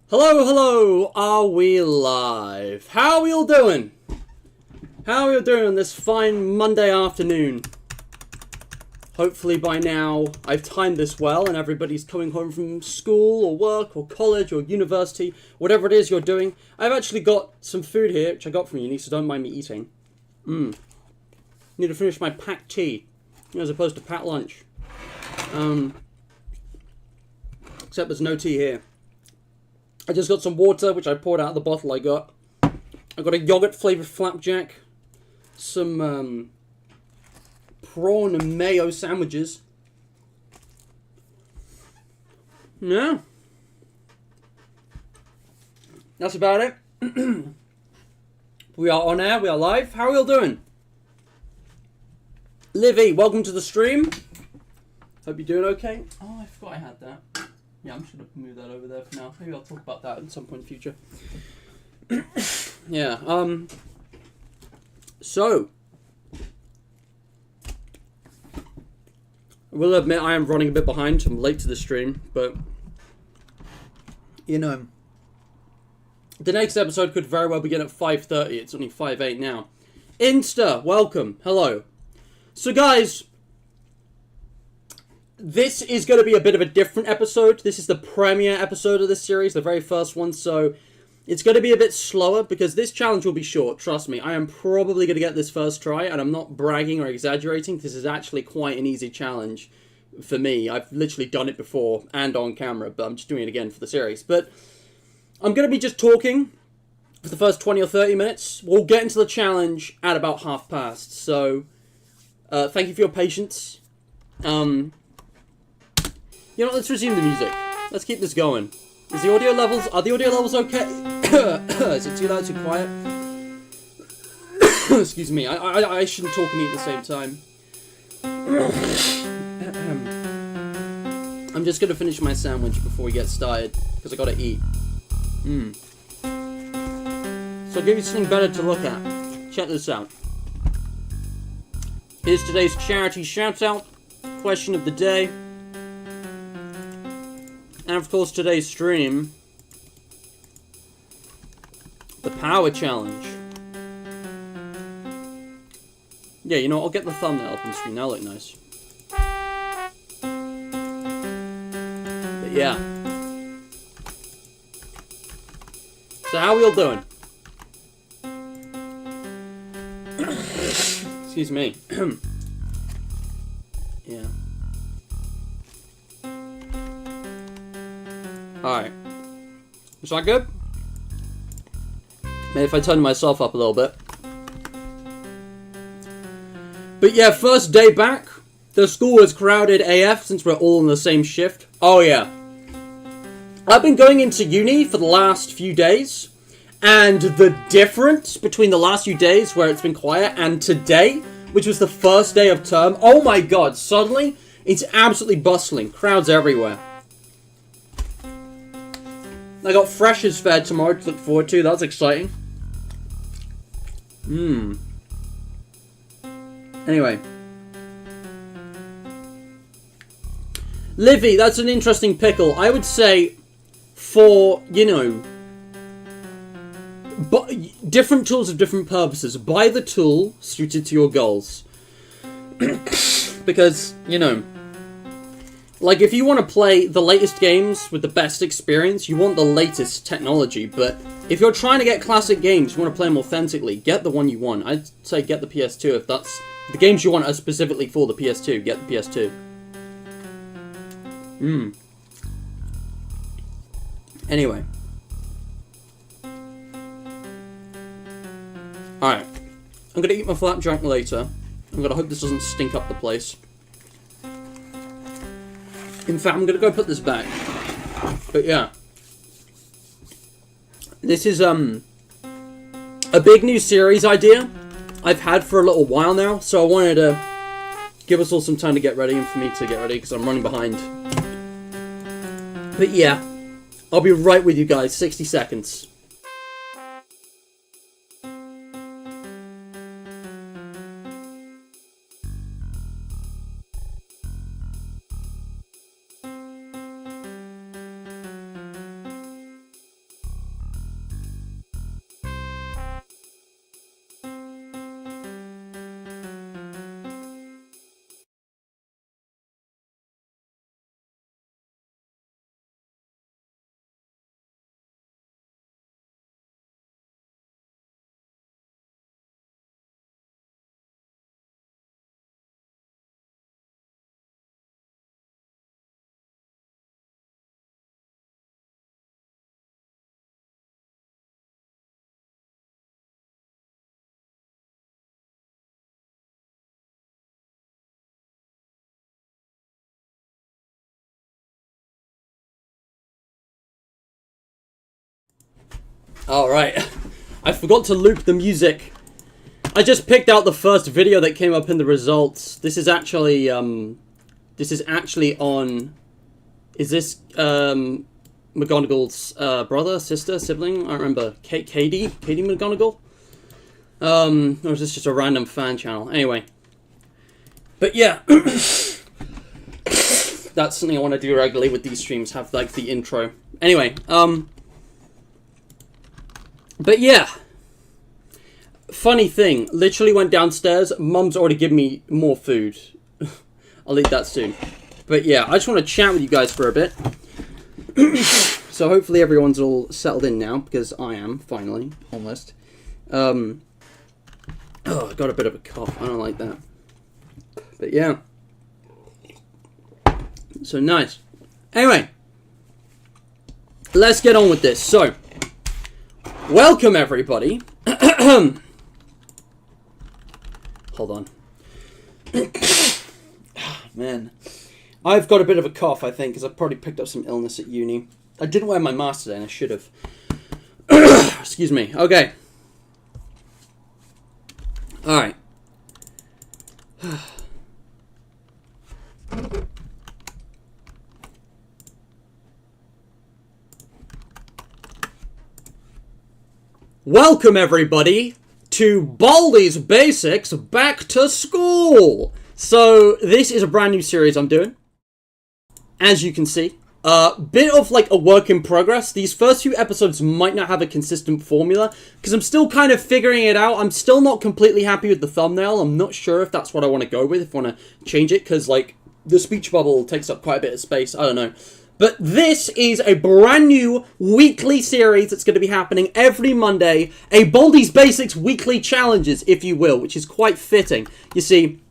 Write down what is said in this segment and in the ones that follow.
Hello, hello, are we live? How are we all doing? How are we all doing on this fine Monday afternoon? Hopefully by now I've timed this well and everybody's coming home from school or work or college or university, whatever it is you're doing. I've actually got some food here, which I got from uni, so don't mind me eating. Need to finish my packed tea, as opposed to packed lunch. Except there's no tea here. I just got some water, which I poured out of the bottle I got. I got a yogurt-flavoured flapjack. Some prawn and mayo sandwiches. Yeah. That's about it. We are on air, we are live. How are we all doing? Livy, welcome to the stream. Hope you're doing okay. Oh, I forgot I had that. Yeah, I'm just going to move that over there for now. Maybe I'll talk about that at some point in the future. Yeah, so, I will admit I am running a bit behind. I'm late to the stream, but, you know, the next episode could very well begin at 5:30. It's only 5:08 now. Insta, welcome. Hello. So, guys, this is going to be a bit of a different episode. This is the premiere episode of this series, the very first one, so it's going to be a bit slower because this challenge will be short, trust me. I am probably going to get this first try, and I'm not bragging or exaggerating. This is actually quite an easy challenge for me. I've literally done it before and on camera, but I'm just doing it again for the series. But I'm going to be just talking for the first 20 or 30 minutes. We'll get into the challenge at about past. So, thank you for your patience. You know, let's resume the music. Let's keep this going. Are the audio levels okay? Is it too loud, too quiet? Excuse me, I shouldn't talk and eat at the same time. I'm just gonna finish my sandwich before we get started, because I gotta eat. So I'll give you something better to look at. Check this out. Here's today's charity shoutout, question of the day. And of course today's stream, the power challenge. Yeah, you know, I'll get the thumbnail up on the screen, that'll look nice. But yeah. So how are we all doing? Excuse me. Yeah. Alright. Is that good? Maybe if I turn myself up a little bit. But yeah, first day back. The school was crowded AF since we're all on the same shift. Oh yeah. I've been going into uni for the last few days. And the difference between the last few days where it's been quiet and today, which was the first day of term. Oh my god, suddenly it's absolutely bustling. Crowds everywhere. I got Freshers Fair tomorrow to look forward to. That's exciting. Anyway. Livy, that's an interesting pickle. I would say for, you know, different tools have different purposes. Buy the tool suited to your goals. Because, you know, like, if you want to play the latest games with the best experience, you want the latest technology, but if you're trying to get classic games, you want to play them authentically, get the one you want. I'd say get the PS2 if that's... The games you want are specifically for the PS2, get the PS2. Anyway. Alright. I'm gonna eat my flapjack later. I'm gonna hope this doesn't stink up the place. In fact, I'm gonna go put this back. But yeah. This is, a big new series idea I've had for a little while now, so I wanted to give us all some time to get ready and for me to get ready, because I'm running behind. But yeah, I'll be right with you guys, 60 seconds. Alright. I forgot to loop the music. I just picked out the first video that came up in the results. This is actually on... Is this, McGonagall's, brother, sister, sibling? I don't remember. Katie McGonagall? Or is this just a random fan channel? Anyway. But yeah. That's something I want to do regularly with these streams, have, like, the intro. Anyway, but yeah. Funny thing, literally went downstairs, Mum's already given me more food. I'll eat that soon. But yeah, I just want to chat with you guys for a bit. So hopefully everyone's all settled in now, because I am, finally, almost. Oh, I got a bit of a cough, I don't like that. But yeah. So nice. Anyway. Let's get on with this. So, welcome everybody. Hold on. Man. I've got a bit of a cough, I think, because I probably picked up some illness at uni. I didn't wear my mask today, and I should have. Excuse me. Okay. Alright. Welcome everybody to Baldi's Basics Back to School! So, this is a brand new series I'm doing. As you can see. Bit of like a work in progress. These first few episodes might not have a consistent formula, because I'm still kind of figuring it out. I'm still not completely happy with the thumbnail. I'm not sure if that's what I want to go with, if I want to change it, because like, the speech bubble takes up quite a bit of space. I don't know. But this is a brand new weekly series that's going to be happening every Monday. A Baldi's Basics weekly challenges, if you will, which is quite fitting. You see,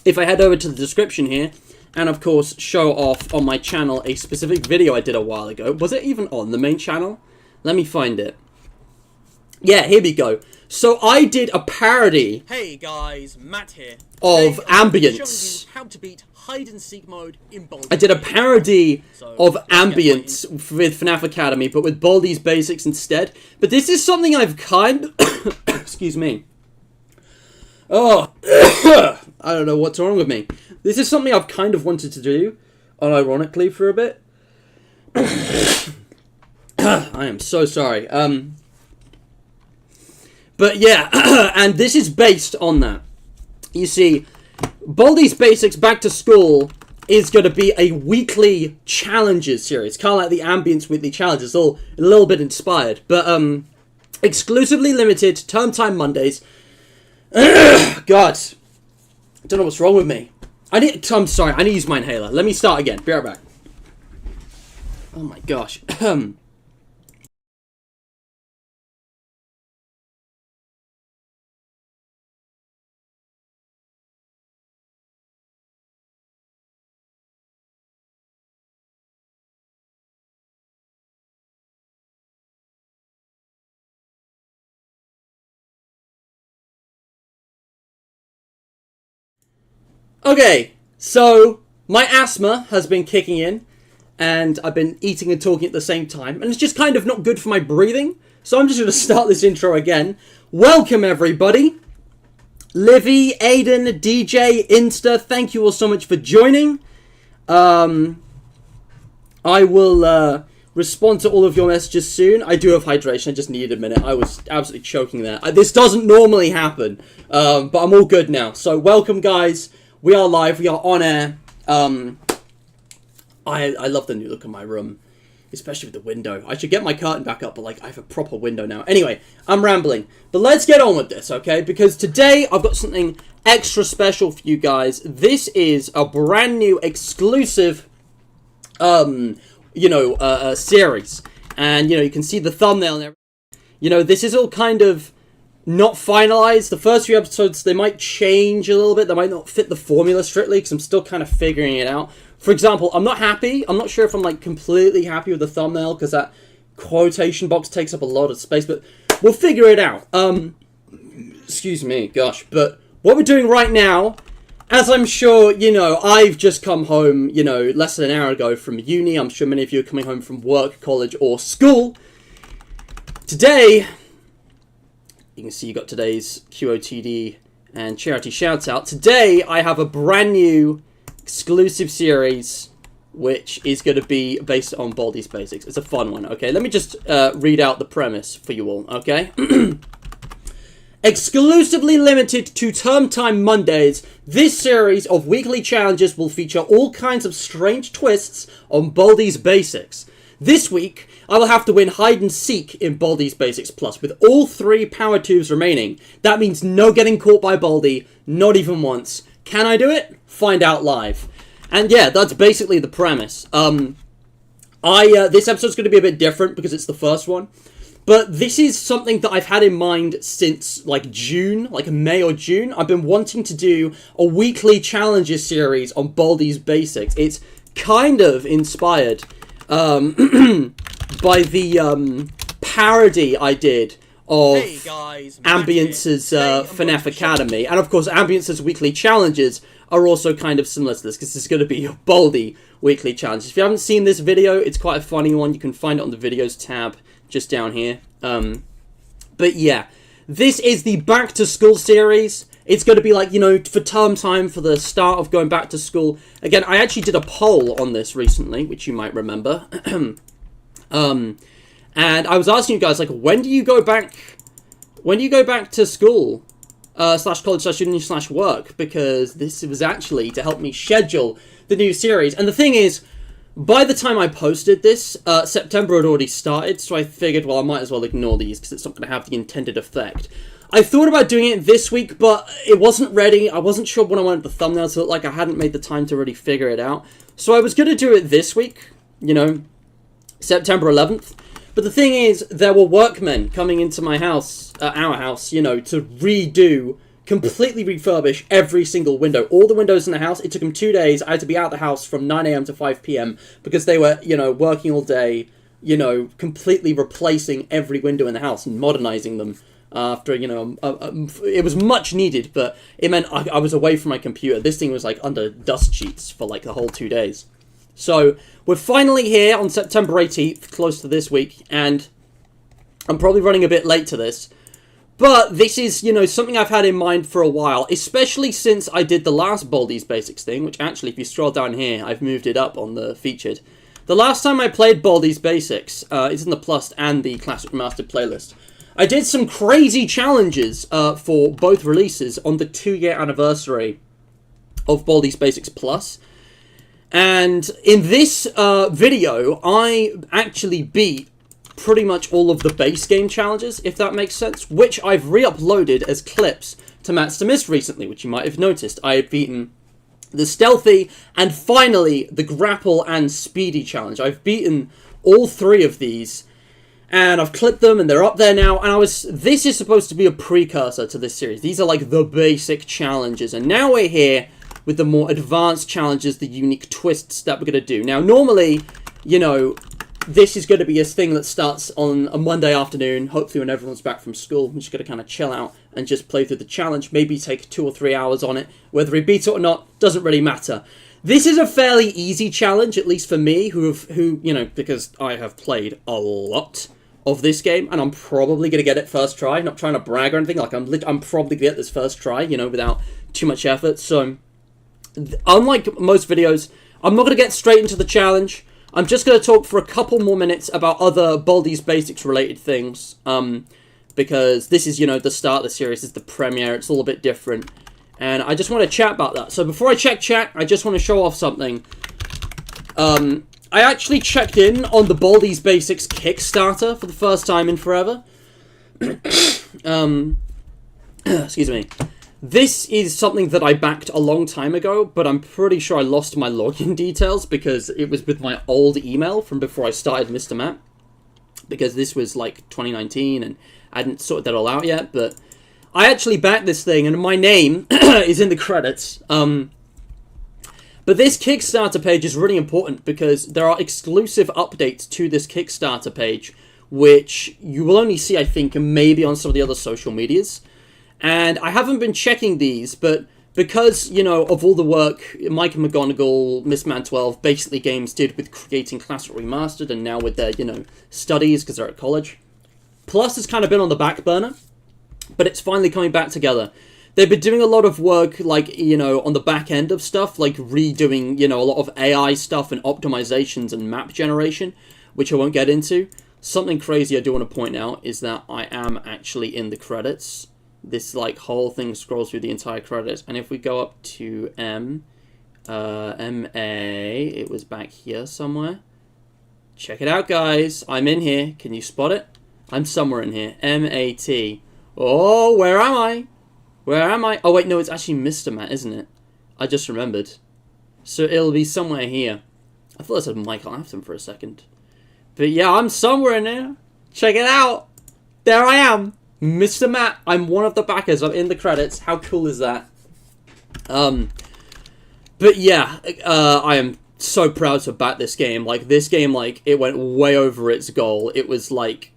if I head over to the description here, and of course show off on my channel a specific video I did a while ago. Was it even on the main channel? Let me find it. Yeah, here we go. So I did a parody. Hey guys, Matt here. Of Ambience. Showing you how to beat hide and seek mode in Baldi. I did a parody of Ambience with FNAF Academy, but with Baldi's Basics instead. But this is something I've kind of... Excuse me. Oh, I don't know what's wrong with me. This is something I've kind of wanted to do, unironically, for a bit. I am so sorry. But yeah, and this is based on that. You see, Baldi's Basics Back to School is going to be a weekly challenges series. Kind of like the Ambience weekly challenges, all a little bit inspired. But, exclusively limited, term time Mondays. God. I don't know what's wrong with me. I'm sorry, I need to use my inhaler. Let me start again. Be right back. Oh my gosh. Okay, so my asthma has been kicking in, and I've been eating and talking at the same time, and it's just kind of not good for my breathing, so I'm just going to start this intro again. Welcome, everybody. Livy, Aiden, DJ, Insta, thank you all so much for joining. I will respond to all of your messages soon. I do have hydration, I just needed a minute. I was absolutely choking there. This doesn't normally happen, but I'm all good now. So welcome, guys. We are live, we are on air. I love the new look of my room, especially with the window. I should get my curtain back up, but like I have a proper window now. Anyway, I'm rambling, but let's get on with this, okay? Because today I've got something extra special for you guys. This is a brand new exclusive, series. And, you can see the thumbnail and everything. This is all kind of not finalized. The first few episodes, they might change a little bit. They might not fit the formula strictly, because I'm still kind of figuring it out. For example, I'm not happy. I'm not sure if I'm, like, completely happy with the thumbnail, because that quotation box takes up a lot of space, but we'll figure it out. Excuse me, gosh. But what we're doing right now, as I'm sure, I've just come home, less than an hour ago from uni. I'm sure many of you are coming home from work, college, or school. Today, you can see you got today's QOTD and charity shoutout. Today, I have a brand new exclusive series, which is going to be based on Baldi's Basics. It's a fun one, okay? Let me just read out the premise for you all, okay? Exclusively limited to term time Mondays, this series of weekly challenges will feature all kinds of strange twists on Baldi's Basics. This week, I will have to win hide and seek in Baldi's Basics Plus with all 3 power tubes remaining. That means no getting caught by Baldi, not even once. Can I do it? Find out live. And yeah, that's basically the premise. This episode's going to be a bit different because it's the first one. But this is something that I've had in mind since, like, June, like May or June. I've been wanting to do a weekly challenges series on Baldi's Basics. It's kind of inspired by the parody I did of Ambience's FNAF Academy. And, of course, Ambience's weekly challenges are also kind of similar to this, because this is going to be a Baldi weekly challenge. If you haven't seen this video, it's quite a funny one. You can find it on the videos tab just down here. But yeah, this is the back to school series. It's going to be like, you know, for term time, for the start of going back to school. Again, I actually did a poll on this recently, which you might remember. And I was asking you guys, like, when do you go back to school? Slash college, slash uni, slash work? Because this was actually to help me schedule the new series. And the thing is, by the time I posted this, September had already started, so I figured, well, I might as well ignore these, because it's not going to have the intended effect. I thought about doing it this week, but it wasn't ready. I wasn't sure what I wanted the thumbnail to look like. I hadn't made the time to really figure it out. So I was going to do it this week, you know, September 11th. But the thing is, there were workmen coming into my house, our house, you know, to completely refurbish every single window. All the windows in the house. It took them 2 days. I had to be out of the house from 9 a.m. to 5 p.m. because they were, you know, working all day, you know, completely replacing every window in the house and modernizing them after, you know, it was much needed, but it meant I was away from my computer. This thing was, like, under dust sheets for, like, the whole 2 days. So, we're finally here on September 18th, close to this week, and I'm probably running a bit late to this. But this is, you know, something I've had in mind for a while, especially since I did the last Baldi's Basics thing, which actually, if you scroll down here, I've moved it up on the featured. The last time I played Baldi's Basics, it's in the Plus and the Classic Remastered playlist. I did some crazy challenges for both releases on the 2-year anniversary of Baldi's Basics Plus. And in this video, I actually beat pretty much all of the base game challenges, if that makes sense, which I've re-uploaded as clips to Matt's to Miss recently, which you might have noticed. I have beaten the Stealthy and finally the Grapple and Speedy challenge. I've beaten all 3 of these, and I've clipped them, and they're up there now, and this is supposed to be a precursor to this series. These are like the basic challenges, and now we're here with the more advanced challenges, the unique twists that we're going to do. Now, normally, you know, this is going to be a thing that starts on a Monday afternoon, hopefully when everyone's back from school. I'm just going to kind of chill out and just play through the challenge, maybe take 2 or 3 hours on it. Whether we beat it or not, doesn't really matter. This is a fairly easy challenge, at least for me, who you know, because I have played a lot of this game, and I'm probably going to get it first try. Not trying to brag or anything, like I'm probably going to get this first try, you know, without too much effort. So, unlike most videos, I'm not going to get straight into the challenge. I'm just going to talk for a couple more minutes about other Baldi's Basics related things, because this is, you know, the start of the series, this is the premiere, it's all a bit different, and I just want to chat about that. So before I check chat, I just want to show off something. I actually checked in on the Baldi's Basics Kickstarter for the first time in forever. Excuse me. This is something that I backed a long time ago, but I'm pretty sure I lost my login details because it was with my old email from before I started Mr. Matt. Because this was like 2019 and I hadn't sorted that all out yet, but I actually backed this thing and my name is in the credits. But this Kickstarter page is really important because there are exclusive updates to this Kickstarter page, which you will only see, I think, maybe on some of the other social medias. And I haven't been checking these, but because, you know, of all the work Mike and McGonagall, Miss Man 12, basically games did with creating Classic Remastered and now with their, you know, studies because they're at college, Plus has kind of been on the back burner, but it's finally coming back together. They've been doing a lot of work, like, you know, on the back end of stuff, like redoing, you know, a lot of AI stuff and optimizations and map generation, which I won't get into. Something crazy I do want to point out is that I am actually in the credits. This, like, whole thing scrolls through the entire credits, and if we go up to M-A, it was back here somewhere. Check it out, guys. I'm in here. Can you spot it? I'm somewhere in here. M-A-T. Oh, where am I? Where am I? Oh, wait, no, it's actually Mr. Matt, isn't it? I just remembered. So it'll be somewhere here. I thought I said Michael Afton for a second. But yeah, I'm somewhere in there. Check it out. There I am. Mr. Matt. I'm one of the backers. I'm in the credits. How cool is that? But yeah, I am so proud to back this game. Like, this game, like, it went way over its goal. It was like,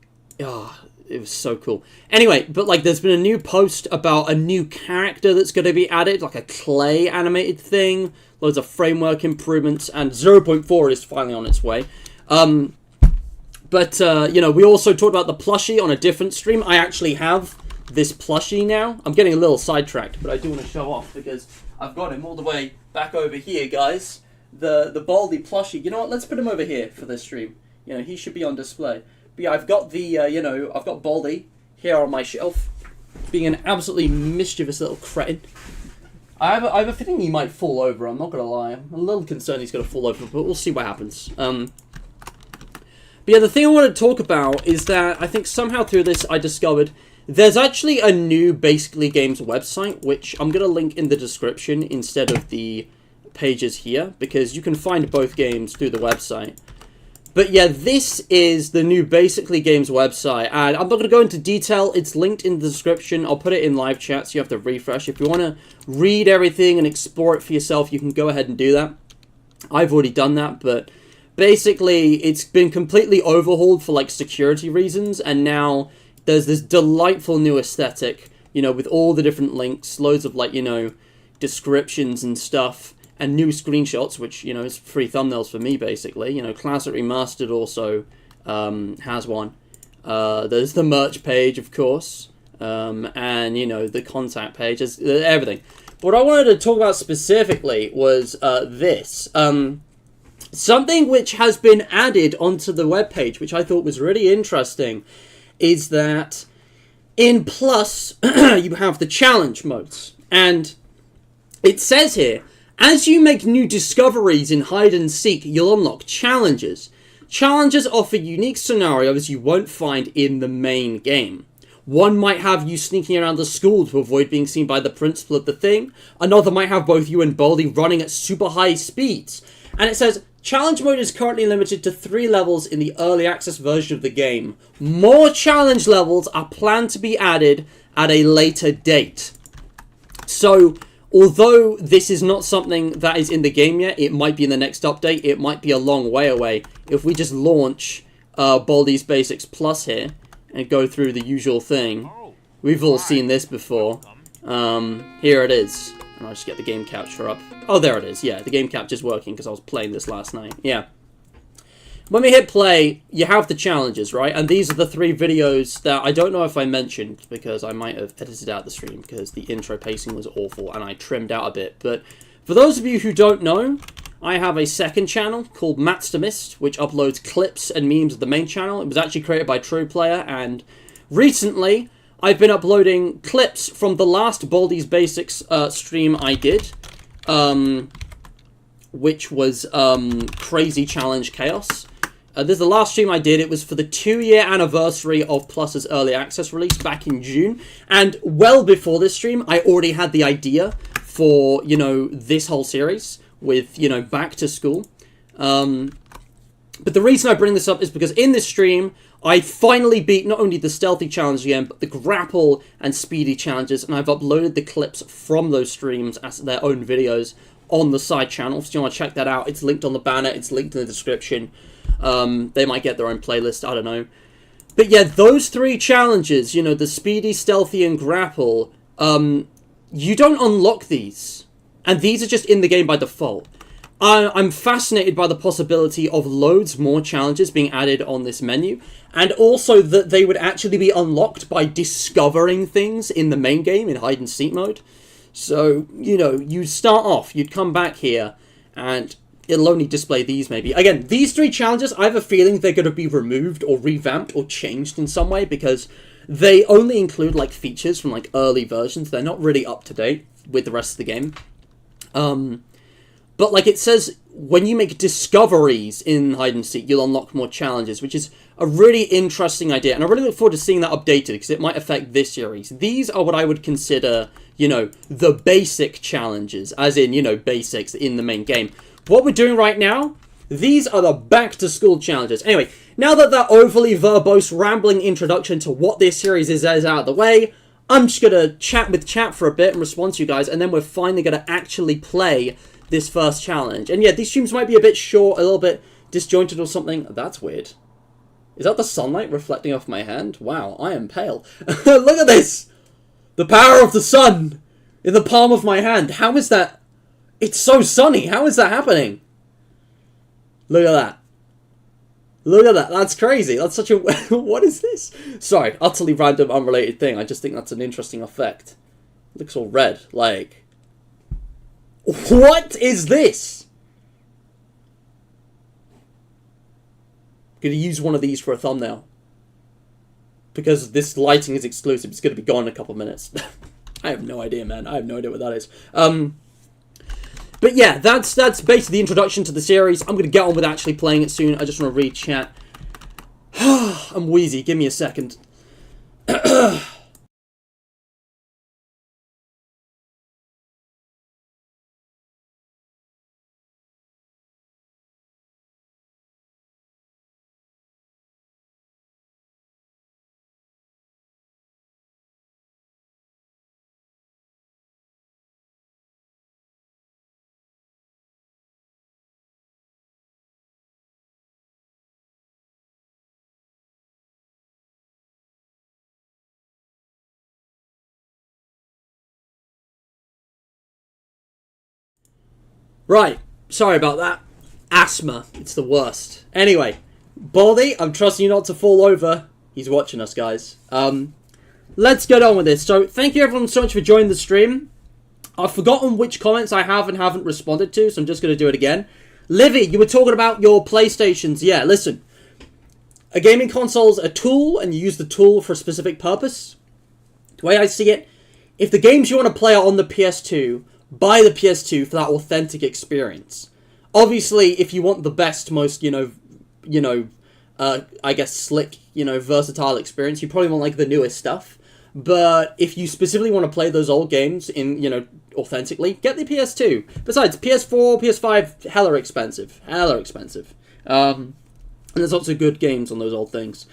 it was so cool. Anyway, but like, there's been a new post about a new character that's going to be added, like a clay animated thing, loads of framework improvements, and 0.4 is finally on its way. But you know, we also talked about the plushie on a different stream. I actually have this plushie now. I'm getting a little sidetracked, but I do want to show off because I've got him all the way back over here, guys. The Baldi plushie. You know what? Let's put him over here for this stream. You know, he should be on display. But yeah, I've got the, you know, I've got Baldi here on my shelf, being an absolutely mischievous little cretin. I have a feeling he might fall over, I'm not going to lie. I'm a little concerned he's going to fall over, but we'll see what happens. But yeah, the thing I want to talk about is that I think somehow through this I discovered there's actually a new Basically Games website, which I'm going to link in the description instead of the pages here, because you can find both games through the website. But yeah, this is the new Basically Games website, and I'm not going to go into detail. It's linked in the description. I'll put it in live chat, so you have to refresh. If you want to read everything and explore it for yourself, you can go ahead and do that. I've already done that, but basically, it's been completely overhauled for, like, security reasons, and now there's this delightful new aesthetic, you know, with all the different links, loads of, like, you know, descriptions and stuff, and new screenshots, which, you know, is free thumbnails for me, basically. You know, Classic Remastered also has one. There's the merch page, of course, and, you know, the contact page, everything. What I wanted to talk about specifically was this. Something which has been added onto the webpage, which I thought was really interesting, is that in Plus, you have the challenge modes. And it says here, as you make new discoveries in hide and seek, you'll unlock challenges. Challenges offer unique scenarios you won't find in the main game. One might have you sneaking around the school to avoid being seen by the principal of the thing. Another might have both you and Baldi running at super high speeds. And it says, challenge mode is currently limited to 3 levels in the early access version of the game. More challenge levels are planned to be added at a later date. So, although this is not something that is in the game yet, it might be in the next update, it might be a long way away. If we just launch Baldi's Basics Plus here, and go through the usual thing, we've all seen this before. Here it is. And I'll just get the game capture up. Oh, there it is. Yeah, the game capture's working because I was playing this last night. Yeah. When we hit play, you have the challenges, right? And these are the 3 videos that I don't know if I mentioned because I might have edited out the stream because the intro pacing was awful and I trimmed out a bit. But for those of you who don't know, I have a second channel called Matt's to Mist, which uploads clips and memes of the main channel. It was actually created by True Player, and recently I've been uploading clips from the last Baldi's Basics stream I did, which was Crazy Challenge Chaos. This is the last stream I did. It was for the 2-year anniversary of Plus's early access release back in June. And well before this stream, I already had the idea for, you know, this whole series with, you know, back to school. But the reason I bring this up is because in this stream, I finally beat not only the stealthy challenge again, but the grapple and speedy challenges. And I've uploaded the clips from those streams as their own videos on the side channel. So you want to check that out. It's linked on the banner. It's linked in the description. They might get their own playlist, I don't know. But yeah, those 3 challenges, you know, the speedy, stealthy, and grapple, you don't unlock these. And these are just in the game by default. I'm fascinated by the possibility of loads more challenges being added on this menu, and also that they would actually be unlocked by discovering things in the main game in hide and seek mode. So, you know, you'd start off, you'd come back here, and it'll only display these maybe. Again, these 3 challenges, I have a feeling they're going to be removed or revamped or changed in some way, because they only include, like, features from, like, early versions. They're not really up to date with the rest of the game. But, like, it says, when you make discoveries in hide and seek, you'll unlock more challenges, which is a really interesting idea. And I really look forward to seeing that updated, because it might affect this series. These are what I would consider, you know, the basic challenges, as in, you know, basics in the main game. What we're doing right now, these are the back-to-school challenges. Anyway, now that that overly verbose, rambling introduction to what this series is out of the way, I'm just going to chat with chat for a bit and respond to you guys, and then we're finally going to actually play this first challenge. And yeah, these streams might be a bit short, a little bit disjointed or something. That's weird. Is that the sunlight reflecting off my hand? Wow, I am pale. Look at this! The power of the sun in the palm of my hand. How is that? It's so sunny. How is that happening? Look at that. Look at that. That's crazy. That's such a... What is this? Sorry, utterly random, unrelated thing. I just think that's an interesting effect. It looks all red. Like... What is this? I'm going to use one of these for a thumbnail. Because this lighting is exclusive. It's going to be gone in a couple of minutes. I have no idea, man. I have no idea what that is. But yeah, that's basically the introduction to the series. I'm going to get on with actually playing it soon. I just want to read chat. I'm wheezy. Give me a second. Right, sorry about that. Asthma, it's the worst. Anyway, Baldi, I'm trusting you not to fall over. He's watching us, guys. Let's get on with this. So, thank you everyone so much for joining the stream. I've forgotten which comments I have and haven't responded to, so I'm just going to do it again. Livy, you were talking about your PlayStations. Yeah, listen. A gaming console's a tool, and you use the tool for a specific purpose. The way I see it, if the games you want to play are on the PS2... buy the PS2 for that authentic experience. Obviously, if you want the best, most, I guess slick, versatile experience, you probably want, like, the newest stuff. But if you specifically want to play those old games in, authentically, get the PS2. Besides, PS4, PS5, hella expensive. Hella expensive. And there's lots of good games on those old things.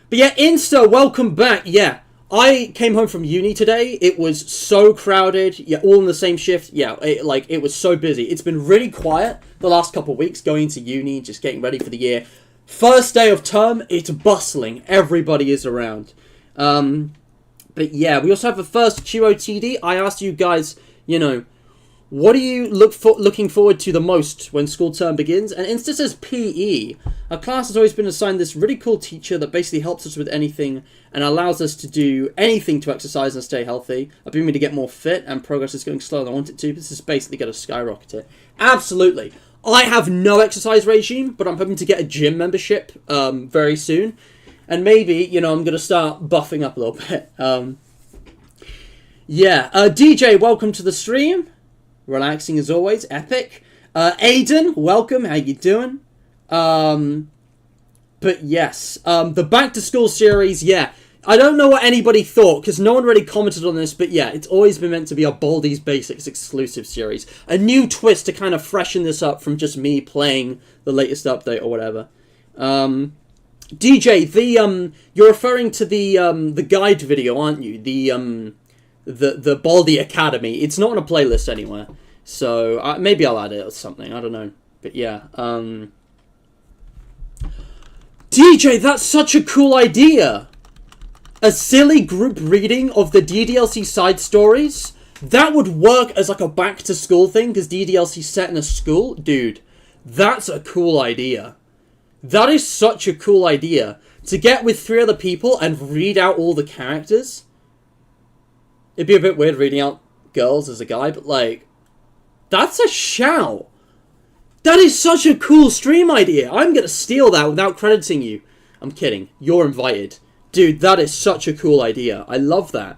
But yeah, Insta, welcome back. Yeah. I came home from uni today. It was so crowded. Yeah, all in the same shift. Yeah, it was so busy. It's been really quiet the last couple of weeks going to uni, just getting ready for the year. First day of term, it's bustling. Everybody is around. But yeah, we also have the first QOTD. I asked you guys, what are you looking forward to the most when school term begins? And Insta says PE. Our class has always been assigned this really cool teacher that basically helps us with anything and allows us to do anything to exercise and stay healthy. I've been meaning to get more fit and progress is going slower than I want it to. This is basically going to skyrocket it. Absolutely. I have no exercise regime, but I'm hoping to get a gym membership very soon. And maybe, I'm going to start buffing up a little bit. DJ, welcome to the stream. Relaxing as always, epic. Aiden, welcome. How you doing? But yes, the Back to School series. Yeah, I don't know what anybody thought because no one really commented on this. But yeah, it's always been meant to be a Baldi's Basics exclusive series, a new twist to kind of freshen this up from just me playing the latest update or whatever. DJ, you're referring to the guide video, aren't you? The Baldi Academy. It's not on a playlist anywhere. So, maybe I'll add it or something. I don't know. But yeah. DJ, that's such a cool idea! A silly group reading of the DDLC side stories? That would work as like a back to school thing, because DDLC set in a school. Dude, that's a cool idea. That is such a cool idea. To get with 3 other people and read out all the characters. It'd be a bit weird reading out girls as a guy, but like, that's a shout. That is such a cool stream idea. I'm gonna steal that without crediting you. I'm kidding. You're invited. Dude, that is such a cool idea. I love that.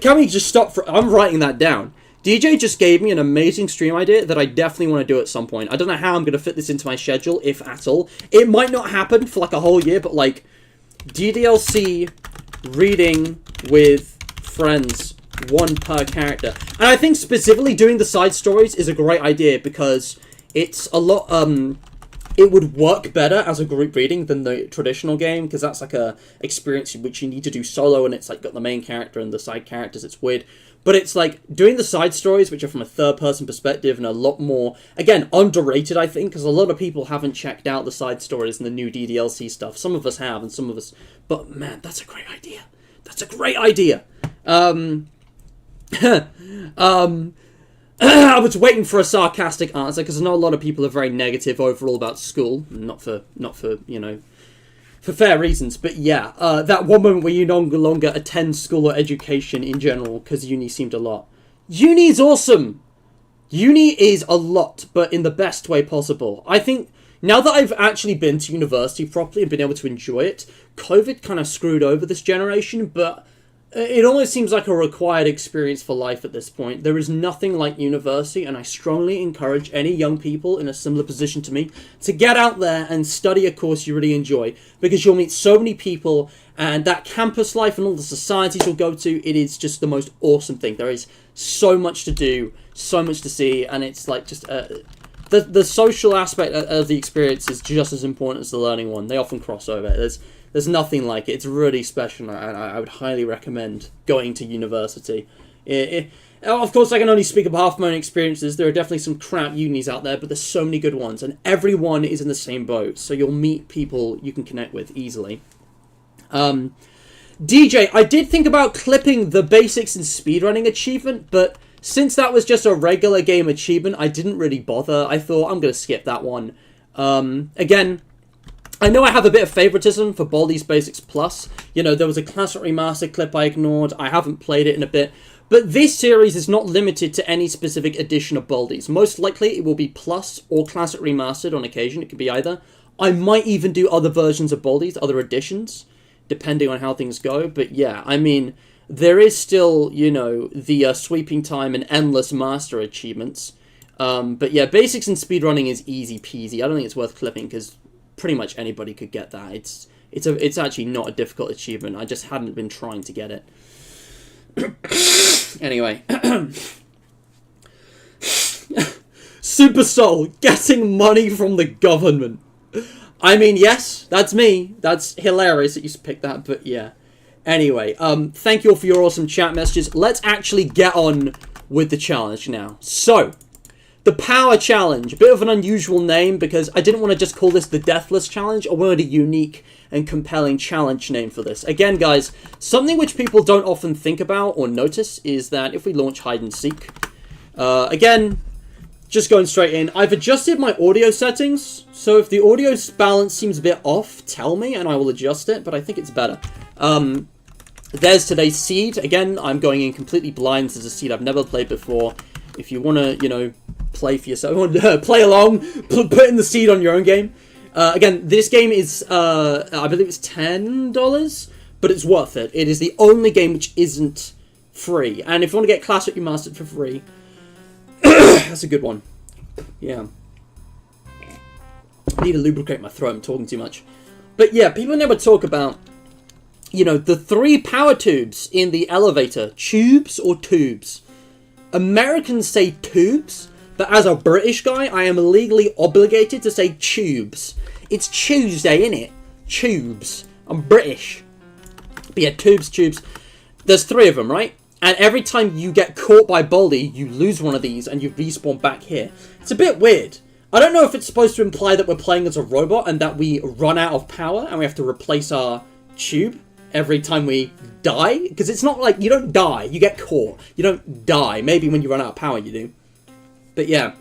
Can we just stop for... I'm writing that down. DJ just gave me an amazing stream idea that I definitely want to do at some point. I don't know how I'm going to fit this into my schedule, if at all. It might not happen for like a whole year, but like... DDLC reading with friends, 1 per character. And I think specifically doing the side stories is a great idea because it's a lot... It would work better as a group reading than the traditional game, because that's like a experience in which you need to do solo, and it's like got the main character and the side characters. It's weird. But it's like doing the side stories, which are from a third-person perspective and a lot more, again, underrated, I think, because a lot of people haven't checked out the side stories and the new DDLC stuff. Some of us have, and some of us... But, man, that's a great idea. That's a great idea. I was waiting for a sarcastic answer because I know a lot of people are very negative overall about school, not for you know, for fair reasons. But yeah, that one moment where you no longer attend school or education in general because uni seemed a lot. Uni is awesome. Uni is a lot, but in the best way possible. I think now that I've actually been to university properly and been able to enjoy it, COVID kind of screwed over this generation, but it almost seems like a required experience for life at this point. There is nothing like university, and I strongly encourage any young people in a similar position to me to get out there and study a course you really enjoy, because you'll meet so many people, and that campus life and all the societies you'll go to, it is just the most awesome thing. There is so much to do, so much to see, and it's like just... the social aspect of the experience is just as important as the learning one. They often cross over. There's nothing like it. It's really special, and I would highly recommend going to university. Of course, I can only speak about half my own experiences. There are definitely some crap unis out there, but there's so many good ones, and everyone is in the same boat, so you'll meet people you can connect with easily. DJ, I did think about clipping the basics and speedrunning achievement, but since that was just a regular game achievement, I didn't really bother. I thought, I'm going to skip that one. Again, I know I have a bit of favoritism for Baldi's Basics Plus. You know, there was a Classic Remastered clip I ignored. I haven't played it in a bit. But this series is not limited to any specific edition of Baldi's. Most likely it will be Plus or Classic Remastered on occasion. It could be either. I might even do other versions of Baldi's, other editions, depending on how things go. But yeah, I mean, there is still, you know, the Sweeping Time and Endless Master achievements. But yeah, Basics and Speedrunning is easy peasy. I don't think it's worth clipping because pretty much anybody could get that. It's actually not a difficult achievement. I just hadn't been trying to get it. Anyway. Super Soul, getting money from the government. I mean, yes, that's me. That's hilarious that you picked that, but yeah. Anyway, thank you all for your awesome chat messages. Let's actually get on with the challenge now. So, the Power Challenge. A bit of an unusual name because I didn't want to just call this the Deathless Challenge. I wanted a unique and compelling challenge name for this. Again, guys, something which people don't often think about or notice is that if we launch Hide and Seek, again, just going straight in, I've adjusted my audio settings, so if the audio balance seems a bit off, tell me and I will adjust it, but I think it's better. There's today's seed. Again, I'm going in completely blind. This is a seed I've never played before. If you want to, you know, play for yourself, play along, put in the seed on your own game. Again, this game is, I believe it's $10, but it's worth it. It is the only game which isn't free. And if you want to get Classic Remastered for free, that's a good one. Yeah. I need to lubricate my throat. I'm talking too much. But yeah, people never talk about, you know, the 3 power tubes in the elevator. Tubes or tubes? Americans say tubes, but as a British guy, I am legally obligated to say tubes. It's Tuesday, innit? Tubes. I'm British. But yeah, tubes. There's 3 of them, right? And every time you get caught by Baldi, you lose one of these and you respawn back here. It's a bit weird. I don't know if it's supposed to imply that we're playing as a robot and that we run out of power and we have to replace our tube. every time we die. Because it's not like, you don't die, you get caught. You don't die. Maybe when you run out of power you do. But yeah,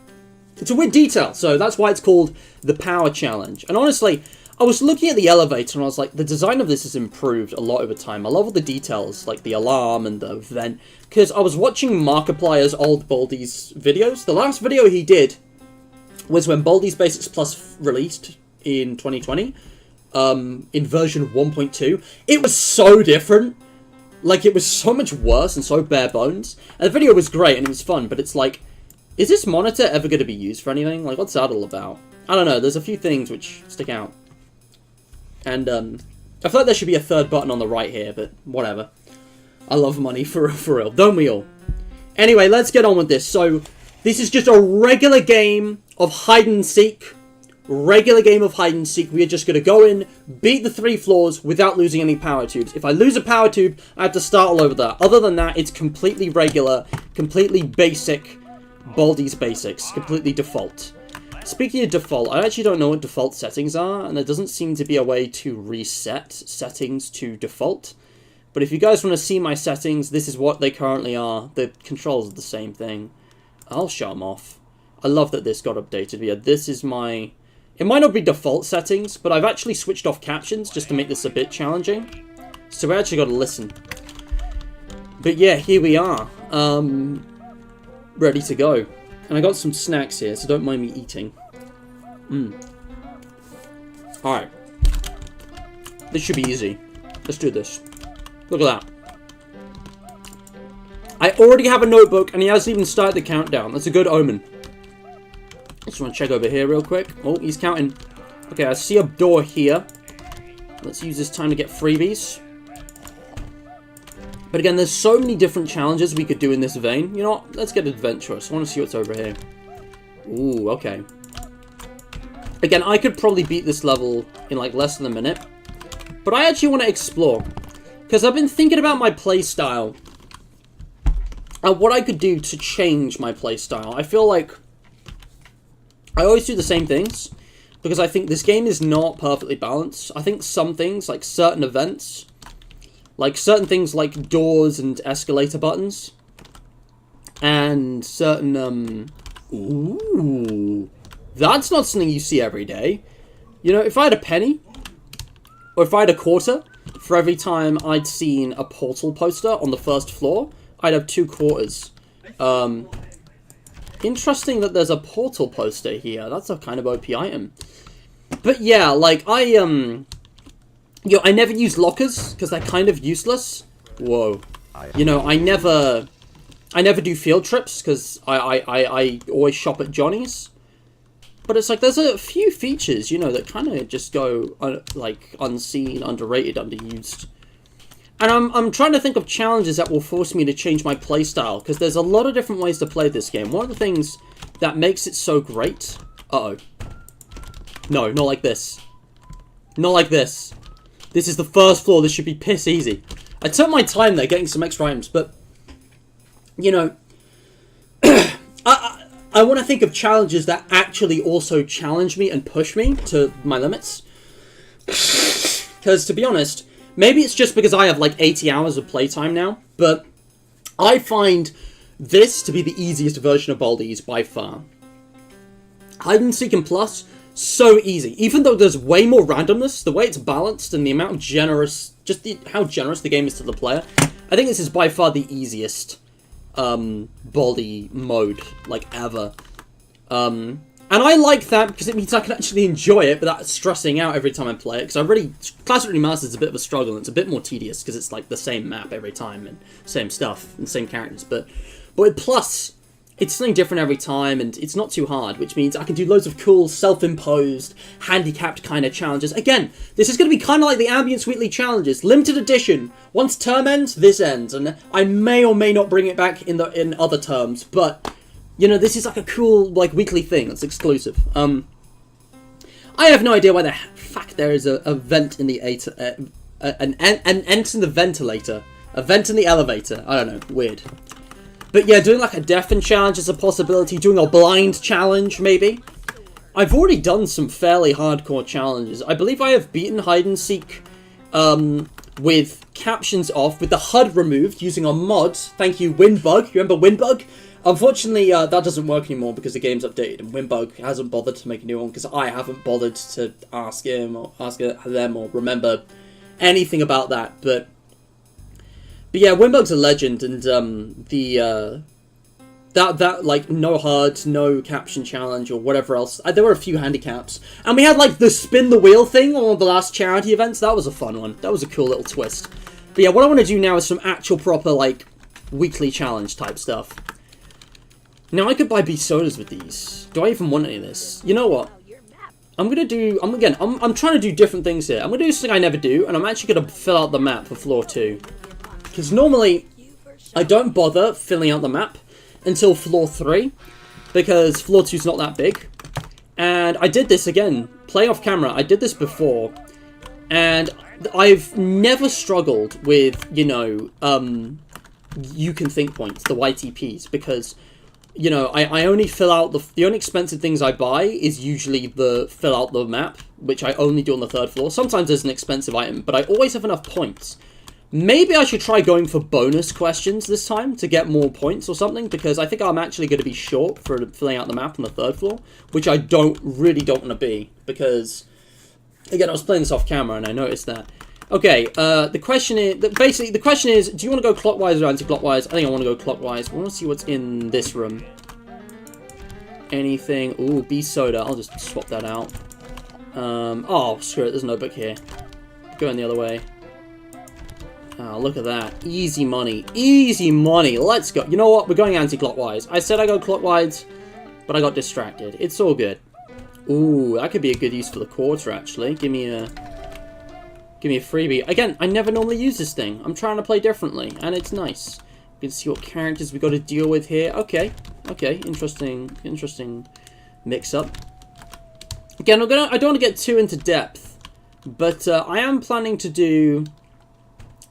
it's a weird detail, so that's why it's called the Power Challenge. And honestly, I was looking at the elevator and I was like, the design of this has improved a lot over time. I love all the details, like the alarm and the vent. Because I was watching Markiplier's old Baldi's videos. The last video he did was when Baldi's Basics Plus released in 2020. In version 1.2. It was so different. Like, it was so much worse and so bare bones. And the video was great and it was fun, but it's like, is this monitor ever going to be used for anything? Like, what's that all about? I don't know, there's a few things which stick out. And, I feel like there should be a third button on the right here, but whatever. I love money, for real. Don't we all? Anyway, let's get on with this. So, this is just a regular game of hide and seek. Regular game of hide and seek. We are just going to go in, beat the 3 floors without losing any power tubes. If I lose a power tube, I have to start all over that. Other than that, it's completely regular, completely basic Baldi's Basics, completely default. Speaking of default, I actually don't know what default settings are, and there doesn't seem to be a way to reset settings to default. But if you guys want to see my settings, this is what they currently are. The controls are the same thing. I'll shut them off. I love that this got updated. Yeah, this is my... It might not be default settings, but I've actually switched off captions just to make this a bit challenging. So we actually got to listen. But yeah, here we are. Ready to go. And I got some snacks here, so don't mind me eating. Alright. This should be easy. Let's do this. Look at that. I already have a notebook, and he hasn't even started the countdown. That's a good omen. Just want to check over here real quick. Oh, he's counting. Okay, I see a door here. Let's use this time to get freebies. But again, there's so many different challenges we could do in this vein. You know what? Let's get adventurous. I want to see what's over here. Ooh, okay. Again, I could probably beat this level in like less than a minute. But I actually want to explore. Because I've been thinking about my playstyle. And what I could do to change my playstyle. I feel like I always do the same things. Because I think this game is not perfectly balanced. I think some things, like certain events... Like, certain things like doors and escalator buttons. And certain, Ooh. That's not something you see every day. You know, if I had a penny, or if I had a quarter, for every time I'd seen a portal poster on the first floor, I'd have 2 quarters. Interesting that there's a portal poster here. That's a kind of OP item. But yeah, like, I never use lockers, because they're kind of useless. Whoa. You know, I never do field trips, because I always shop at Johnny's. But it's like, there's a few features, you know, that kind of just go, like, unseen, underrated, underused. And I'm trying to think of challenges that will force me to change my playstyle, because there's a lot of different ways to play this game. One of the things that makes it so great... Uh-oh. No, not like this. Not like this. This is the first floor. This should be piss easy. I took my time there getting some extra items, but, you know, I want to think of challenges that actually also challenge me and push me to my limits. Because, to be honest, maybe it's just because I have like 80 hours of playtime now, but I find this to be the easiest version of Baldi's by far. Hide and Seek and Plus, so easy. Even though there's way more randomness, the way it's balanced and the amount of how generous the game is to the player, I think this is by far the easiest Baldi mode, like, ever. And I like that because it means I can actually enjoy it without stressing out every time I play it, because Classic Remastered is a bit of a struggle, and it's a bit more tedious because it's like the same map every time and same stuff and same characters, but with Plus, it's something different every time, and it's not too hard, which means I can do loads of cool, self-imposed, handicapped kind of challenges. Again, this is going to be kind of like the Ambience Weekly Challenges. Limited edition. Once term ends, this ends. And I may or may not bring it back in other terms, but, you know, this is like a cool, like, weekly thing that's exclusive. I have no idea why the fuck there is a vent in the... an ent in the ventilator. A vent in the elevator. I don't know. Weird. But yeah, doing like a deafen challenge is a possibility. Doing a blind challenge, maybe. I've already done some fairly hardcore challenges. I believe I have beaten hide and seek with captions off, with the HUD removed, using a mod. Thank you, Winbug. You remember Winbug? Unfortunately, that doesn't work anymore because the game's updated, and Winbug hasn't bothered to make a new one because I haven't bothered to ask him or ask them or remember anything about that. But yeah, Winbug's a legend, and that like no HUD, no caption challenge or whatever else. There were a few handicaps, and we had like the spin the wheel thing on one of the last charity events. That was a fun one. That was a cool little twist. But yeah, what I want to do now is some actual proper like weekly challenge type stuff. Now I could buy B sodas with these. Do I even want any of this? You know what? I'm trying to do different things here. I'm gonna do something I never do, and I'm actually gonna fill out the map for floor 2. Because normally I don't bother filling out the map until floor 3, because floor 2's not that big. And I did this again, play off camera. I did this before, and I've never struggled with, you know, you can think points, the YTPs, because, you know, I only fill out the only expensive things I buy is usually the fill out the map, which I only do on the 3rd floor. Sometimes there's an expensive item, but I always have enough points. Maybe I should try going for bonus questions this time to get more points or something, because I think I'm actually going to be short for filling out the map on the 3rd floor, which I really don't want to be, because, again, I was playing this off camera and I noticed that. Okay, the question is, basically, the question is, do you want to go clockwise or anti-clockwise? I think I want to go clockwise. I want to see what's in this room. Anything? Ooh, B soda. I'll just swap that out. Oh, screw it, there's no book here. Going the other way. Oh, look at that. Easy money. Easy money. Let's go. You know what? We're going anti-clockwise. I said I go clockwise, but I got distracted. It's all good. Ooh, that could be a good use for the quarter, actually. Give me a freebie. Again, I never normally use this thing. I'm trying to play differently, and it's nice. You can see what characters we got to deal with here. Okay. Okay. Interesting mix-up. Again, I don't want to get too into depth, but I am planning to do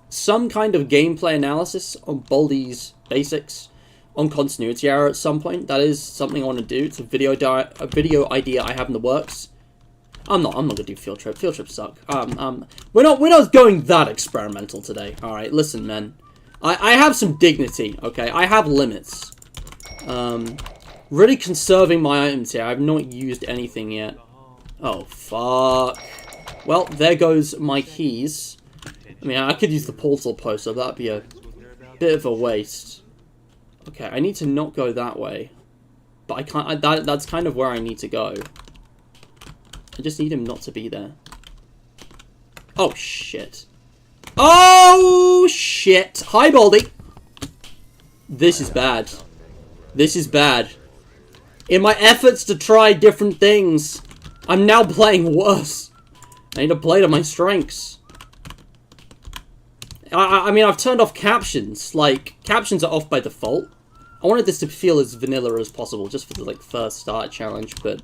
some kind of gameplay analysis on Baldi's basics on continuity error at some point. That is something I want to do. It's a video idea I have in the works. I'm not gonna do field trip. Field trips suck. We're not going that experimental today. All right, listen, man. I have some dignity. Okay, I have limits. Really conserving my items here. I've not used anything yet. Oh fuck. Well, there goes my keys. I mean, I could use the portal poster, that'd be a bit of a waste. Okay, I need to not go that way. But I can't, that's kind of where I need to go. I just need him not to be there. Oh, shit. Oh, shit. Hi, Baldi. This is bad. This is bad. In my efforts to try different things, I'm now playing worse. I need to play to my strengths. I mean, I've turned off captions. Like, captions are off by default. I wanted this to feel as vanilla as possible, just for the, like, first start challenge, but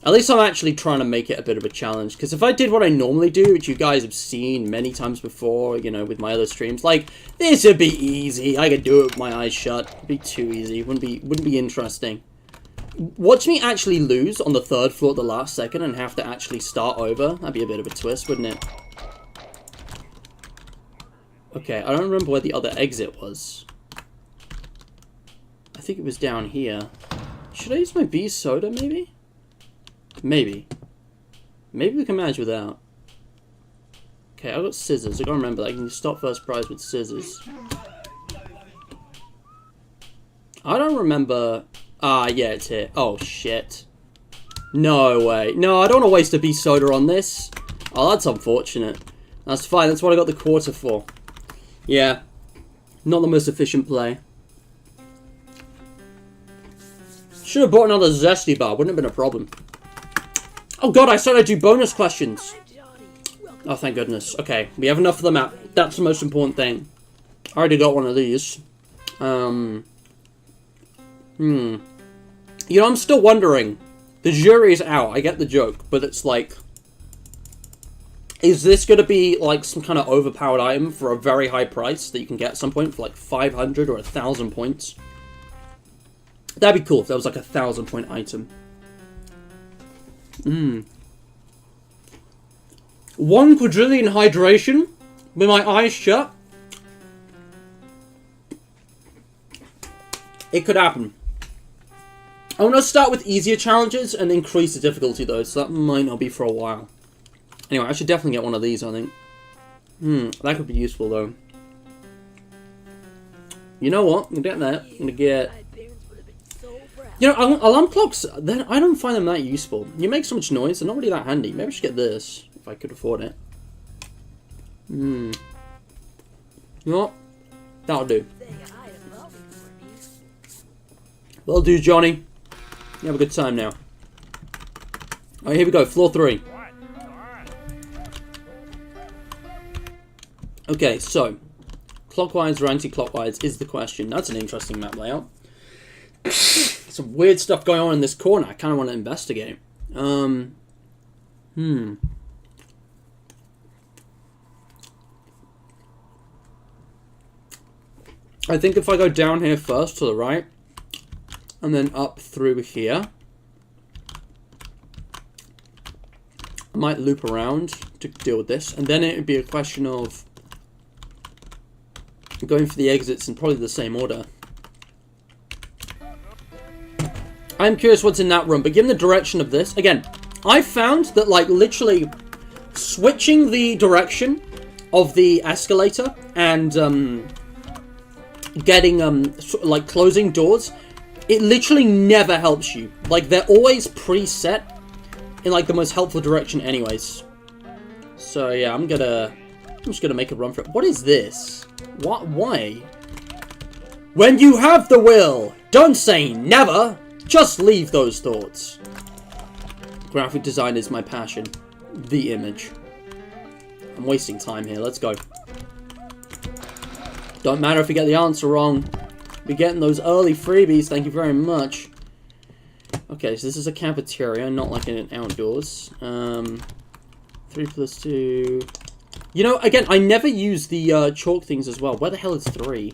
at least I'm actually trying to make it a bit of a challenge, because if I did what I normally do, which you guys have seen many times before, you know, with my other streams, like, this would be easy. I could do it with my eyes shut. It'd be too easy. Wouldn't be interesting. Watch me actually lose on the 3rd floor at the last second and have to actually start over. That'd be a bit of a twist, wouldn't it? Okay, I don't remember where the other exit was. I think it was down here. Should I use my B soda, maybe? Maybe. Maybe we can manage without. Okay, I've got scissors. I gotta remember that. I can stop first prize with scissors. I don't remember. Ah, yeah, it's here. Oh, shit. No way. No, I don't want to waste a B soda on this. Oh, that's unfortunate. That's fine. That's what I got the quarter for. Yeah. Not the most efficient play. Should have bought another Zesty bar. Wouldn't have been a problem. Oh god, I said I'd do bonus questions. Oh, thank goodness. Okay, we have enough for the map. That's the most important thing. I already got one of these. You know, I'm still wondering. The jury's out. I get the joke, but it's like, is this going to be like some kind of overpowered item for a very high price that you can get at some point for like 500 or 1,000 points? That'd be cool if that was like a 1,000-point item. 1 quadrillion hydration? with my eyes shut, it could happen. I want to start with easier challenges and increase the difficulty though, so that might not be for a while. Anyway, I should definitely get one of these, I think. That could be useful though. You know what? I'm gonna get that. I'm gonna get... You know, alarm clocks, I don't find them that useful. You make so much noise, they're not really that handy. Maybe I should get this, if I could afford it. You know what? That'll do. Will do, Johnny. You have a good time now. Alright, here we go. Floor 3. Okay, so... clockwise or anti-clockwise is the question. That's an interesting map layout. Some weird stuff going on in this corner. I kind of want to investigate. I think if I go down here first to the right, and then up through here, I might loop around to deal with this, and then it would be a question of going for the exits in probably the same order. I'm curious what's in that room, but given the direction of this, again, I found that, like, literally switching the direction of the escalator and, getting, like, closing doors, it literally never helps you. Like, they're always preset in, like, the most helpful direction anyways. So, yeah, I'm just gonna make a run for it. What is this? What? Why? When you have the will, don't say never. Just leave those thoughts. Graphic design is my passion. The image. I'm wasting time here. Let's go. Don't matter if we get the answer wrong. We're getting those early freebies. Thank you very much. Okay, so this is a cafeteria, not like an outdoors. 3 plus 2... You know, again, I never use the chalk things as well. Where the hell is 3?